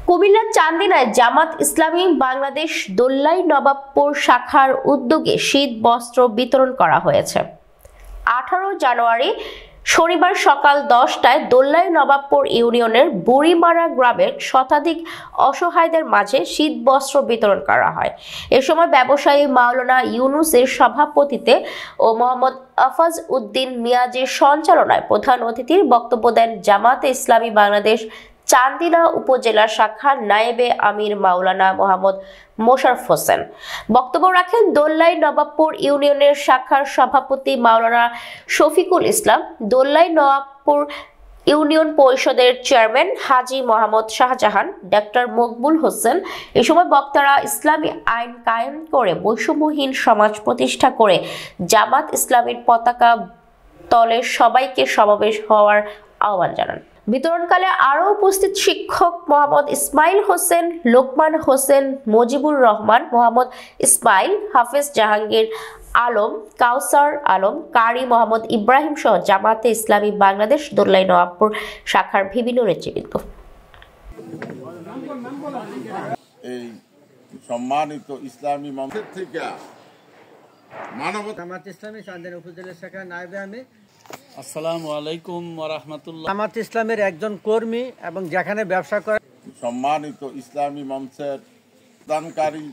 কুমিল্লার চান্দিনায় জামাত ইসলামী বাংলাদেশ দোল্লাই নবাবপুর শাখার উদ্যোগে শীত বস্ত্র বিতরণ করা হয়েছে। 18 জানুয়ারি শনিবার সকাল 10টায় দোল্লাই নবাবপুর ইউনিয়নের বুড়িমারা গ্রামের শতাধিক অসহায়দের মাঝে শীত বস্ত্র বিতরণ করা হয়। এ সময় ব্যবসায়ী মাওলানা ইউনুসের সভাপতিত্বে ও মোহাম্মদ আফাজ উদ্দিন মিয়াজের সঞ্চালনায় প্রধান অতিথির বক্তব্য দেন জামাতে ইসলামী বাংলাদেশ চান্দিনা উপজেলা শাখার নায়েবে আমির মাওলানা মোহাম্মদ মোশাররফ হোসেন। বক্তব্য রাখেন দোল্লাই নবাবপুর ইউনিয়নের শাখার সভাপতি মাওলানা শফিকুল ইসলাম, দোল্লাই নবাবপুর ইউনিয়ন পরিষদের চেয়ারম্যান হাজী মোহাম্মদ শাহজাহান, ডাক্তার মকবুল হোসেন। এ সময় বক্তারা ইসলামী আইন কায়েম করে বৈষম্যহীন সমাজ প্রতিষ্ঠা করে জামাত ইসলামীর পতাকা তলে সবাইকে সমাবেশ হওয়ার আহ্বান জানান। বিতরণকালে আরও উপস্থিত শিক্ষক মোহাম্মদ ইসমাইল হোসেন, লোকমান হোসেন, মুজিবুর রহমান, মোহাম্মদ ইসমাইল, হাফেজ জাহাঙ্গীর আলম, কাউসার আলম, কারি মোহাম্মদ ইব্রাহিম সহ জামাতে ইসলামী বাংলাদেশ দোল্লাই নবাবপুর শাখার বিভিন্ন নেতৃবৃন্দ। এই সম্মানিত ইসলামী মঞ্চের থেকে জামাত ইসলামী চান্দিনা উপজেলা শাখা নায়েবে আমির। আসসালামু আলাইকুম ওয়া রাহমাতুল্লাহ। জামাত ইসলামের একজন কর্মী এবং যেখানে ব্যবসা করে সম্মানিত ইসলামী মঞ্চের দানকারী